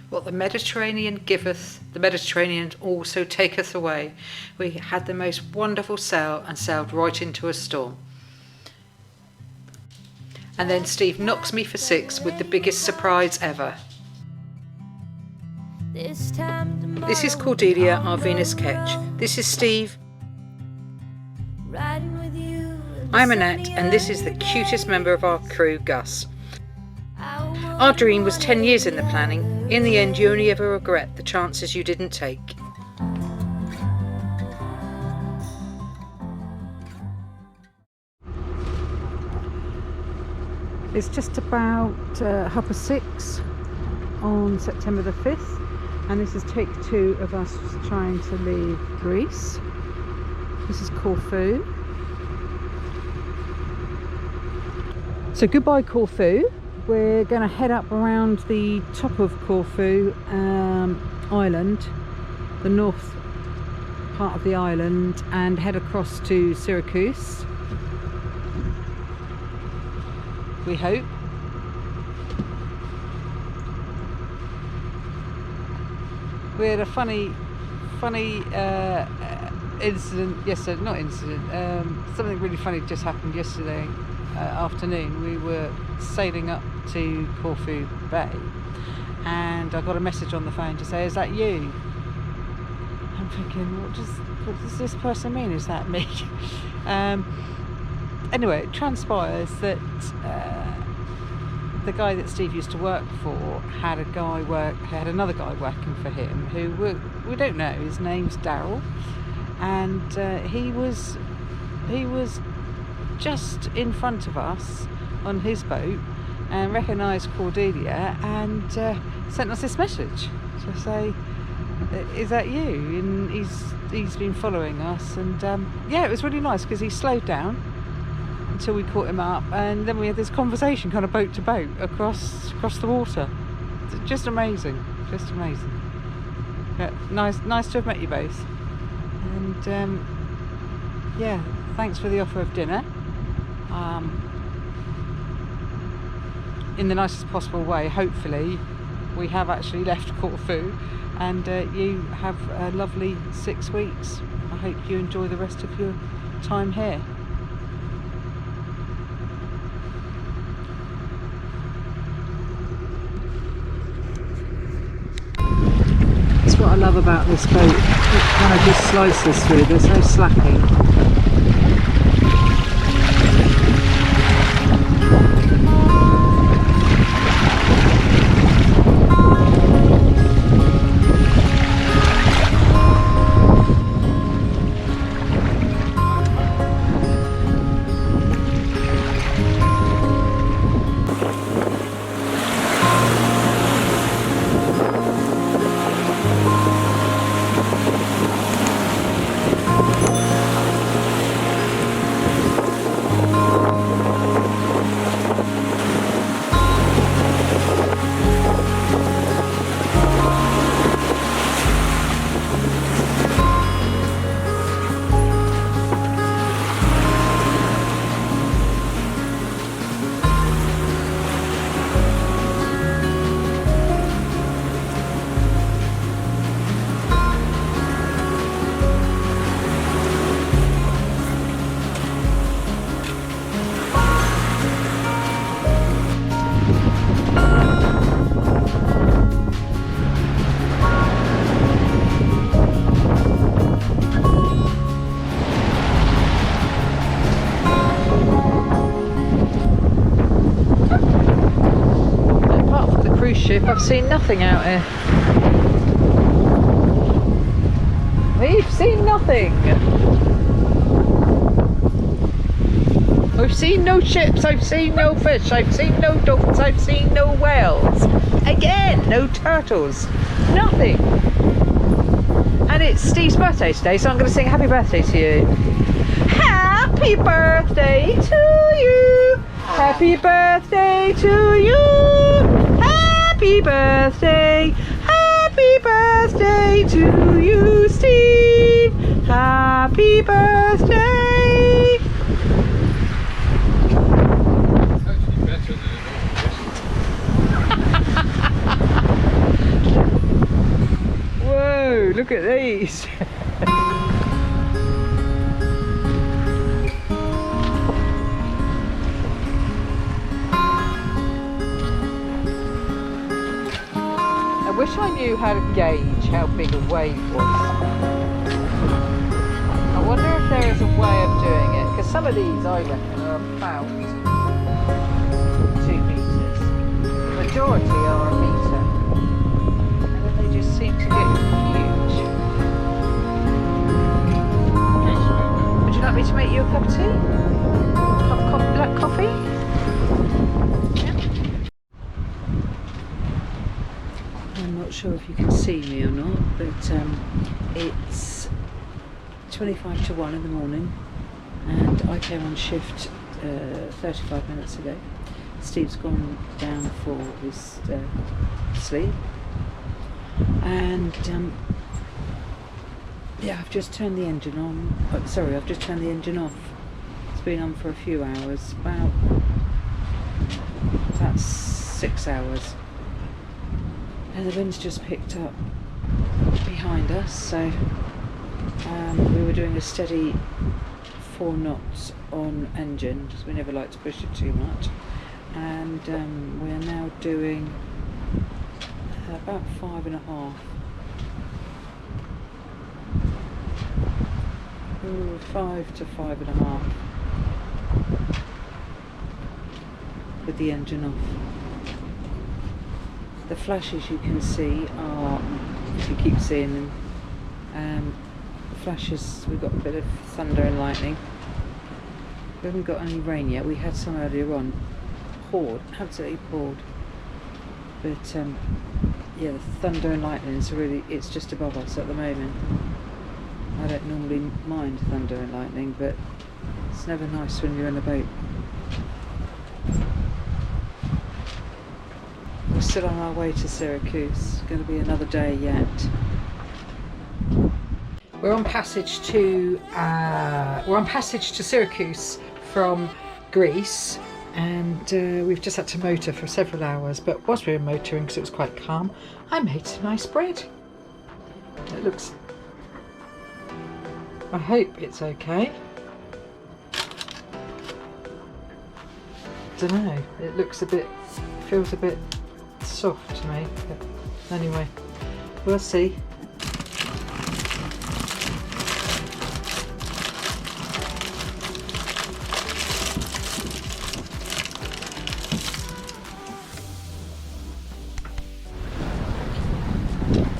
What the Mediterranean giveth, the Mediterranean also taketh away. We had the most wonderful sail and sailed right into a storm. And then Steve knocks me for 6 with the biggest surprise ever. This is Cordelia, our Venus ketch. This is Steve. I'm Annette, and this is the cutest member of our crew, Gus. Our dream was 10 years in the planning. In the end, you only ever regret the chances you didn't take. It's just about 6:30 on September the 5th, and this is take 2 of us trying to leave Greece. This is Corfu. So goodbye Corfu. We're going to head up around the top of Corfu island, the north part of the island, and head across to Syracuse, we hope. We had a funny incident yesterday, not incident, something really funny just happened yesterday afternoon. We were sailing up to Corfu Bay and I got a message on the phone to say, "Is that you?" I'm thinking, what does this person mean? Is that me? Anyway, it transpires that the guy that Steve used to work for had another guy working for him who we don't know. His name's Daryl, and he was just in front of us on his boat and recognised Cordelia and sent us this message to say, "Is that you?" And he's been following us, and yeah, it was really nice because he slowed down until we caught him up, and then we had this conversation kind of boat to boat across the water. Just amazing. Yeah, nice to have met you both, and yeah, thanks for the offer of dinner in the nicest possible way. Hopefully we have actually left Corfu, and you have a lovely 6 weeks. I hope you enjoy the rest of your time here. That's what I love about this boat. It kind of just slices through. There's no slacking. I've seen nothing out here. We've seen nothing. I've seen no ships, I've seen no fish, I've seen no dolphins, I've seen no whales. Again, no turtles, nothing. And it's Steve's birthday today, so I'm going to sing happy birthday to you. Happy birthday to you. Happy birthday to you. Happy birthday to you, Steve. Happy birthday. look at these. I wish I knew how to gauge how big a wave was. I wonder if there is a way of doing it, because some of these I reckon are about 2 metres. The majority are a metre. And then they just seem to get huge. Would you like me to make you a cup of tea? Black coffee? I'm not sure if you can see me or not, but it's 25 to 1 in the morning and I came on shift 35 minutes ago. Steve's gone down for his sleep and yeah, I've just turned the engine on. Oh, sorry, I've just turned the engine off. It's been on for a few hours, about 6 hours. And the wind's just picked up behind us, so we were doing a steady 4 knots on engine, because we never like to push it too much, and we're now doing about 5.5. 5 to 5.5 with the engine off. The flashes you can see are, if you keep seeing them, flashes, we've got a bit of thunder and lightning. We haven't got any rain yet. We had some earlier on. Poured, absolutely poured. But yeah, the thunder and lightning is really, it's just above us at the moment. I don't normally mind thunder and lightning, but it's never nice when you're in a boat. We're still on our way to Syracuse. It's going to be another day yet. We're on passage to Syracuse from Greece, and we've just had to motor for several hours. But whilst we were motoring, because it was quite calm, I made some nice bread. It looks. I hope it's okay. Don't know. It looks a bit. Feels a bit soft to me, but anyway, we'll see.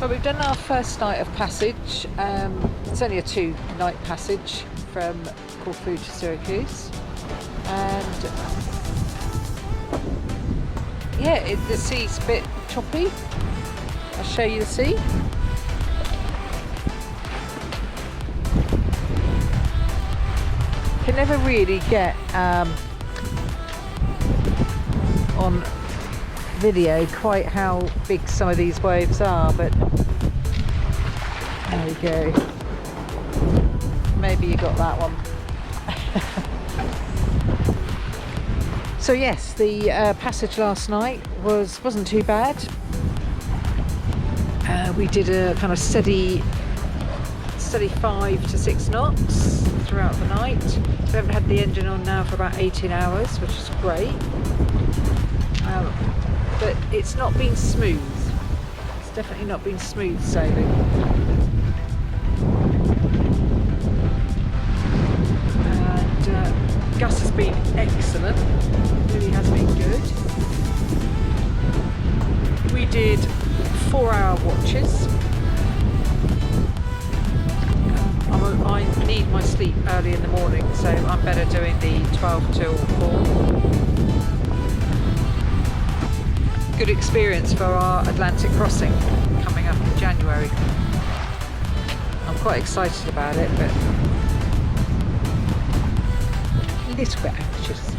Well, we've done our first night of passage. It's only a 2-night passage from Corfu to Syracuse, and yeah, the sea's a bit choppy. I'll show you the sea. Can never really get on video quite how big some of these waves are, but there we go. Maybe you got that one. So yes, the passage last night wasn't too bad. We did a kind of steady 5 to 6 knots throughout the night. We haven't had the engine on now for about 18 hours, which is great. But it's not been smooth. It's definitely not been smooth sailing. And Gus has been excellent. Really has been good. We did 4-hour watches. I need my sleep early in the morning, so I'm better doing the 12 till 4. Good experience for our Atlantic crossing coming up in January. I'm quite excited about it, but a little bit anxious.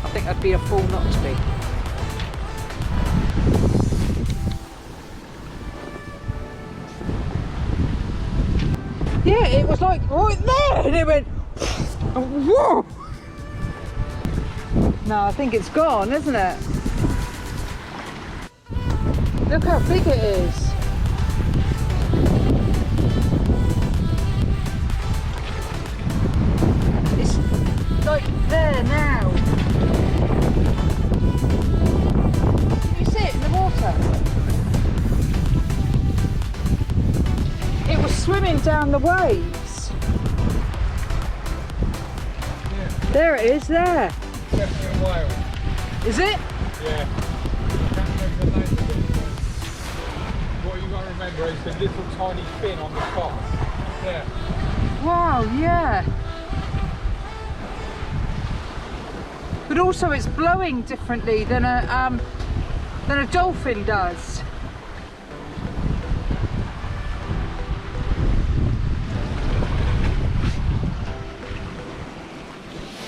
I think I'd be a fool not to be. Yeah, it was like right there, and it went whoa. No, I think it's gone, isn't it? Look how big it is. swimming down the waves. Yeah. There it is, there. Definitely a whale. Is it? Yeah. Can't remember the name of it. What you got to remember is the little tiny fin on the top. Yeah. Wow, yeah. But also it's blowing differently than a dolphin does.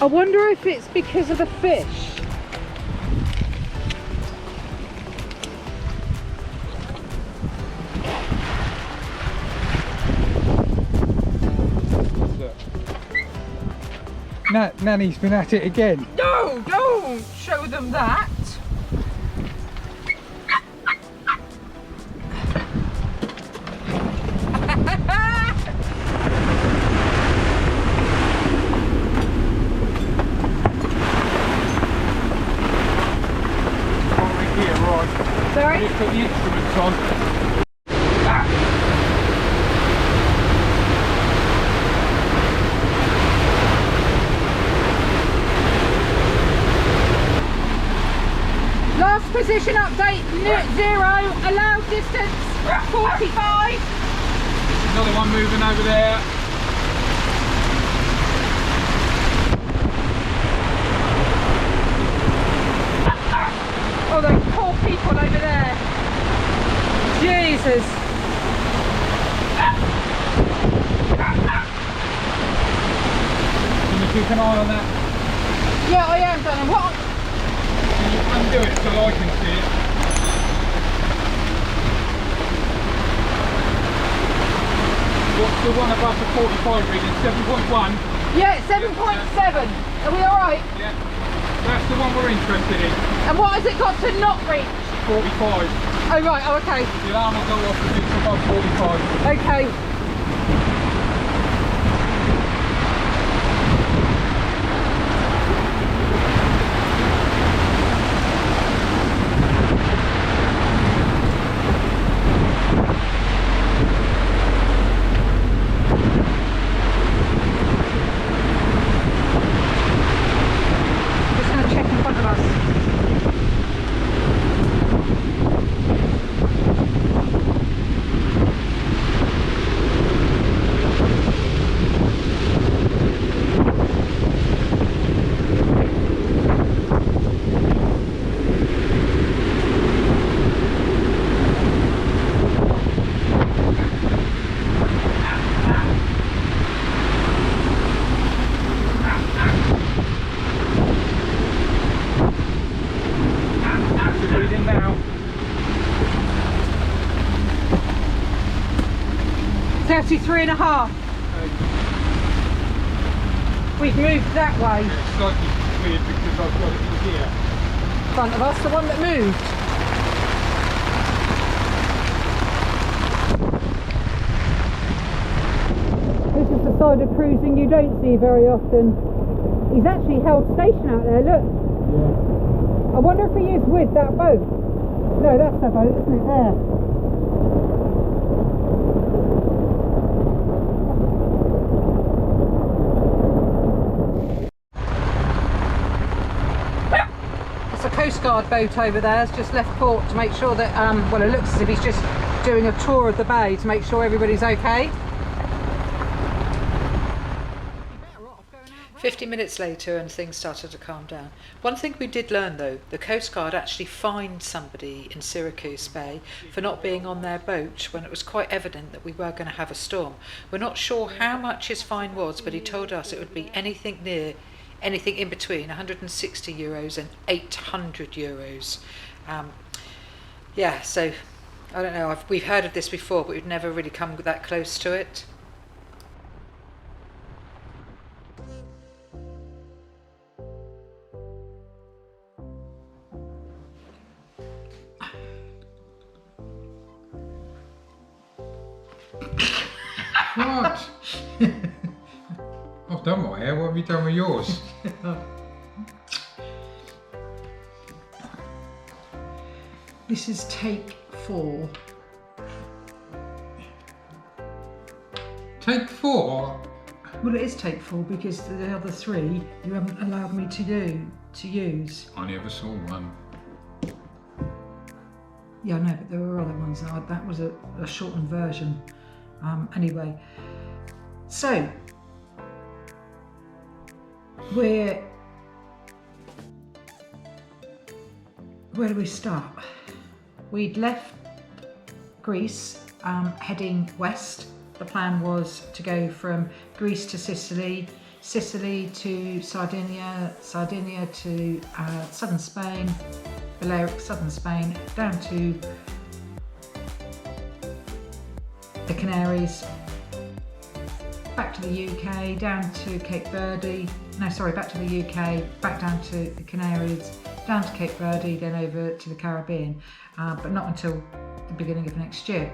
I wonder if it's because of the fish. Nanny's been at it again. No, don't show them that. Sorry? Just put the instruments on. Last position update, 0, allowed distance 45. Another one moving over there. Oh, those poor people over there. Jesus. Can you keep an eye on that? Yeah, I am, darling. What? Can you undo it so I can see it? What's the one above the 45 reading? 7.1? Yeah, 7.7. Are we alright? Yeah. That's the one we're interested in. And what has it got to not reach? 45. Oh, right. Oh, okay. The alarm will go off if it's above 45. Okay. Now. 33 and a half. We've moved that way. It's slightly weird because I've got it in here. Front of us, the one that moved. This is the side of cruising you don't see very often. He's actually held station out there, look. Yeah. I wonder if he is with that boat. No, that's the boat, isn't it? There. It's a Coast Guard boat over there. It's just left port to make sure that, well, it looks as if he's just doing a tour of the bay to make sure everybody's okay. 50 minutes later and things started to calm down. One thing we did learn though, the Coast Guard actually fined somebody in Syracuse Bay for not being on their boat when it was quite evident that we were going to have a storm. We're not sure how much his fine was, but he told us it would be anything in between 160 euros and 800 euros. Yeah, so I don't know, we've heard of this before, but we've never really come that close to it. What? I've done my hair, what have you done with yours? This is take 4. Take 4? Well, it is take 4 because the other 3 you haven't allowed me to use. I never saw one. Yeah, I know, but there were other ones. That was a shortened version. Anyway, so where do we start? We'd left Greece, heading west. The plan was to go from Greece to Sicily, Sicily to Sardinia, Sardinia to southern Spain, Balearic, southern Spain, down to the Canaries, back to the UK, down to Cape Verde, back to the UK, back down to the Canaries, down to Cape Verde, then over to the Caribbean, but not until the beginning of next year,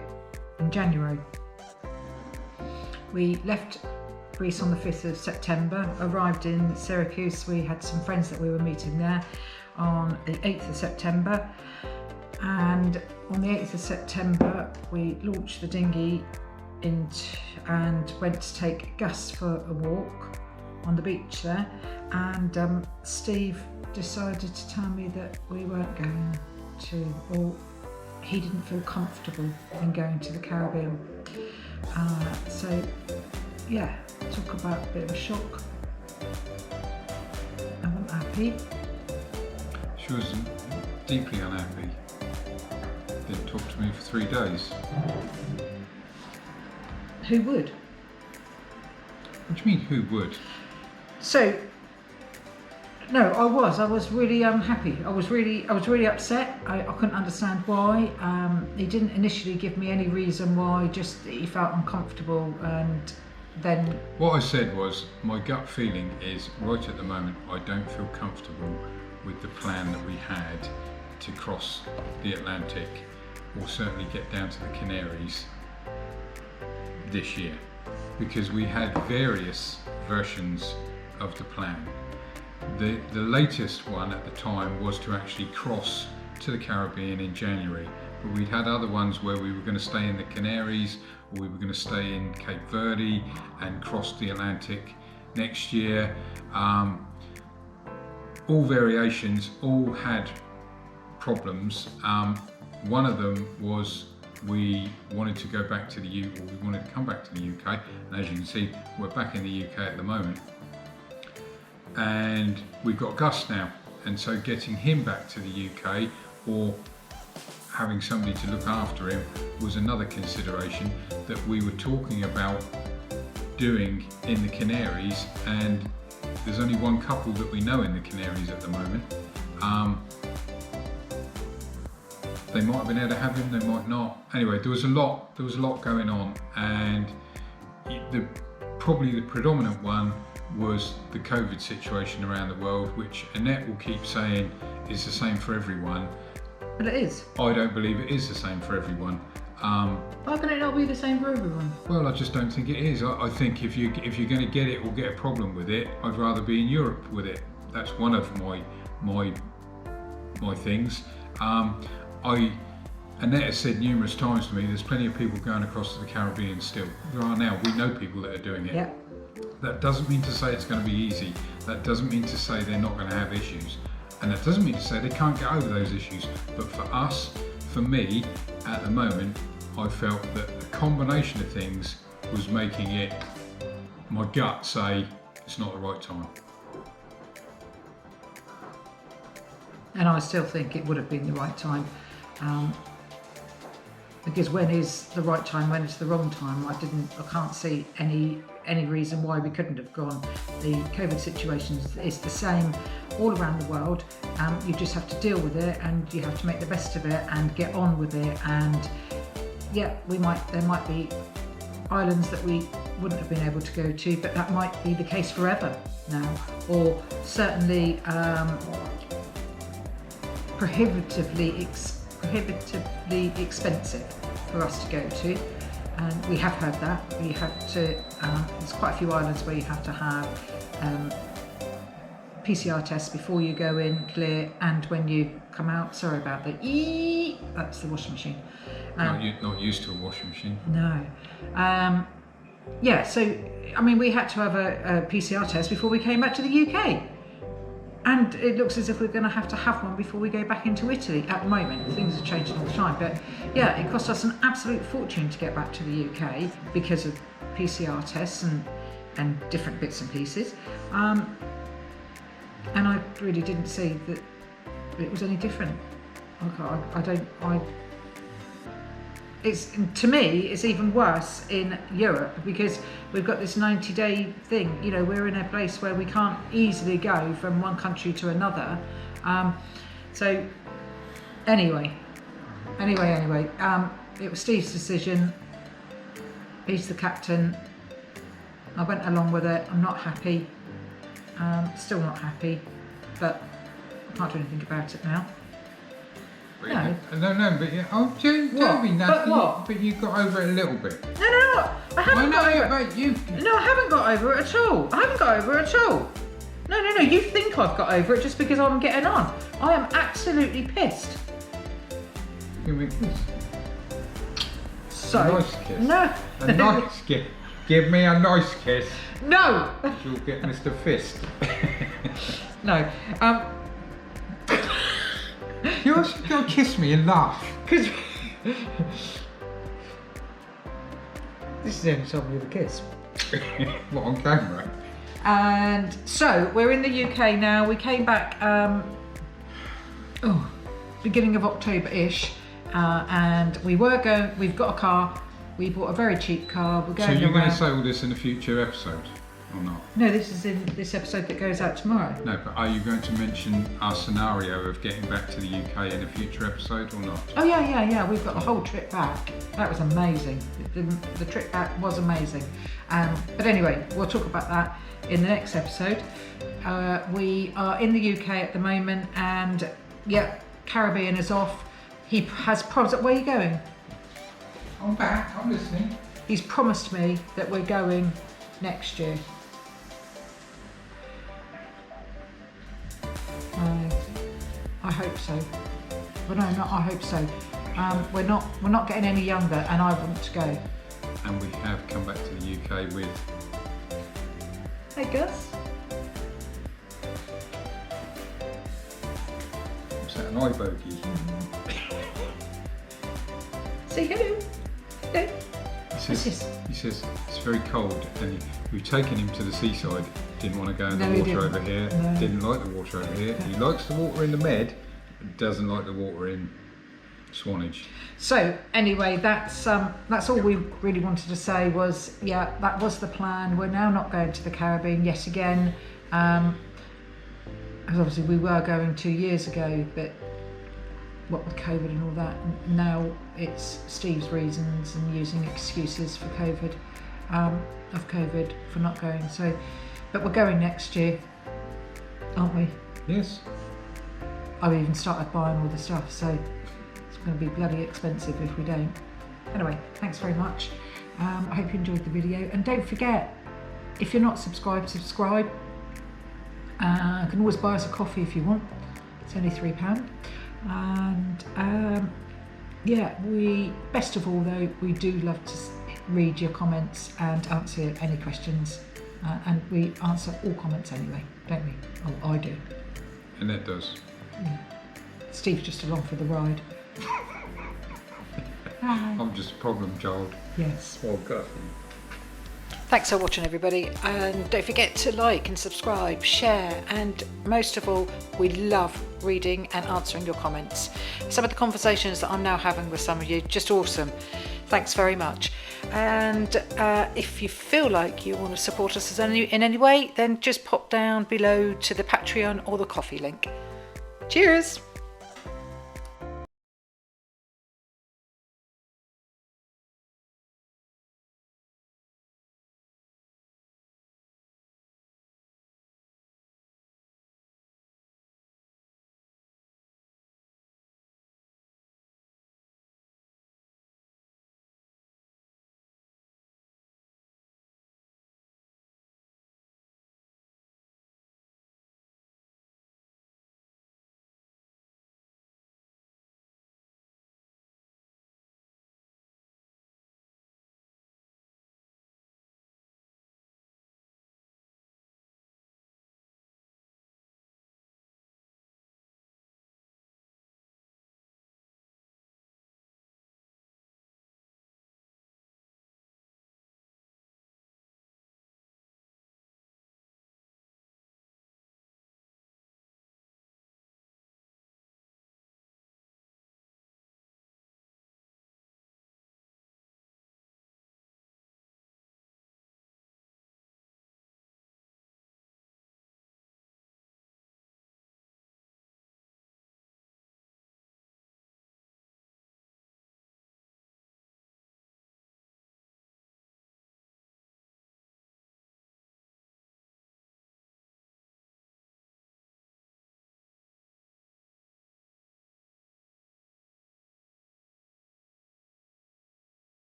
in January. We left Greece on the 5th of September, arrived in Syracuse. We had some friends that we were meeting there on the 8th of September, and on the 8th of September we launched the dinghy and went to take Gus for a walk on the beach there, and Steve decided to tell me that we weren't going to, or he didn't feel comfortable in going to the Caribbean. So yeah, talk about a bit of a shock. I wasn't happy. She was deeply unhappy. Didn't talk to me for 3 days. Who would? What do you mean, who would? So, no, I was really unhappy. I was really upset. I couldn't understand why. He didn't initially give me any reason why, just that he felt uncomfortable, and then... What I said was, my gut feeling is, right at the moment, I don't feel comfortable with the plan that we had to cross the Atlantic, or certainly get down to the Canaries this year, because we had various versions of the plan. The latest one at the time was to actually cross to the Caribbean in January, but we'd had other ones where we were going to stay in the Canaries, or we were going to stay in Cape Verde and cross the Atlantic next year. All variations, all had problems. One of them was we wanted to go back to the UK, or we wanted to come back to the UK, and as you can see, we're back in the UK at the moment. And we've got Gus now, and so getting him back to the UK, or having somebody to look after him, was another consideration that we were talking about doing in the Canaries, and there's only one couple that we know in the Canaries at the moment. They might have been able to have him, they might not. Anyway, there was a lot going on, and probably the predominant one was the COVID situation around the world, which Annette will keep saying is the same for everyone. But it is. I don't believe it is the same for everyone. Why can it not be the same for everyone? Well, I just don't think it is. I think if you're going to get it or get a problem with it, I'd rather be in Europe with it. That's one of my things. Annette has said numerous times to me, there's plenty of people going across to the Caribbean still. There are now. We know people that are doing it. Yeah. That doesn't mean to say it's going to be easy. That doesn't mean to say they're not going to have issues. And that doesn't mean to say they can't get over those issues. But for us, for me, at the moment, I felt that the combination of things was making it, my gut say, it's not the right time. And I still think it would have been the right time. Because when is the right time, when is the wrong time? I can't see any reason why we couldn't have gone. The COVID situation is the same all around the world. You just have to deal with it, and you have to make the best of it and get on with it. And yeah, there might be islands that we wouldn't have been able to go to, but that might be the case forever now, or certainly prohibitively expensive for us to go to, and we have had that. We had to. There's quite a few islands where you have to have PCR tests before you go in, clear, and when you come out. Sorry about the that's the washing machine. Not used to a washing machine. No. yeah, so I mean, we had to have a PCR test before we came back to the UK. And it looks as if we're going to have one before we go back into Italy at the moment. Things are changing all the time. But yeah, it cost us an absolute fortune to get back to the UK because of PCR tests and different bits and pieces. And I really didn't see that it was any different. To me, it's even worse in Europe because we've got this 90-day thing. You know, we're in a place where we can't easily go from one country to another. So anyway, it was Steve's decision. He's the captain. I went along with it. I'm not happy. Still not happy, but I can't do anything about it now. No, but yeah, don't be nasty. But you got over it a little bit. No, I haven't got over it. No, I haven't got over it at all. No, you think I've got over it just because I'm getting on. I am absolutely pissed. Give me a kiss. So, a nice kiss. No. A nice kiss. Give me a nice kiss. No. You'll get Mr. Fist. No. You're gonna kiss me and laugh. Cause this is the only time we have a kiss. What, on camera? And so we're in the UK now. We came back beginning of October-ish, and we've got a car. We bought a very cheap car. We're going. So you're around. going to say all this in a future episode, or not? No, this is in this episode that goes out tomorrow. No, but are you going to mention our scenario of getting back to the UK in a future episode, or not? Oh yeah. We've got the whole trip back. That was amazing. The trip back was amazing. But anyway, we'll talk about that in the next episode. We are in the UK at the moment, and yeah, Caribbean is off. He has promised. Where are you going? I'm back. I'm listening. He's promised me that we're going next year. I hope so. But no, not I hope so. We're not getting any younger, and I want to go. And we have come back to the UK with. Hey Gus. What's that? An eye bogey. Say hello. Hello. He says it's very cold, and we've taken him to the seaside. Didn't want to go in the water over here. No. Didn't like the water over here. He likes the water in the Med, but doesn't like the water in Swanage. So anyway, that's all we really wanted to say was, yeah, that was the plan. We're now not going to the Caribbean yet again. Because obviously we were going 2 years ago, but what with COVID and all that, now it's Steve's reasons and using excuses for COVID, for not going. So, but we're going next year, aren't we? Yes. I've even started buying all the stuff, so it's going to be bloody expensive if we don't. Anyway, thanks very much. I hope you enjoyed the video, and don't forget, if you're not subscribed, subscribe. You can always buy us a coffee if you want. It's only £3. And yeah, best of all though, we do love to read your comments and answer any questions, and we answer all comments anyway, don't we? Oh, I do. Annette does. Yeah. Steve's just along for the ride. Hi. I'm just a problem child. Yes. Oh God. Thanks for watching, everybody, and don't forget to like and subscribe, share, and most of all, we love reading and answering your comments. Some of the conversations that I'm now having with some of you, just awesome. Thanks very much. And if you feel like you want to support us in any way, then just pop down below to the Patreon or the coffee link. Cheers!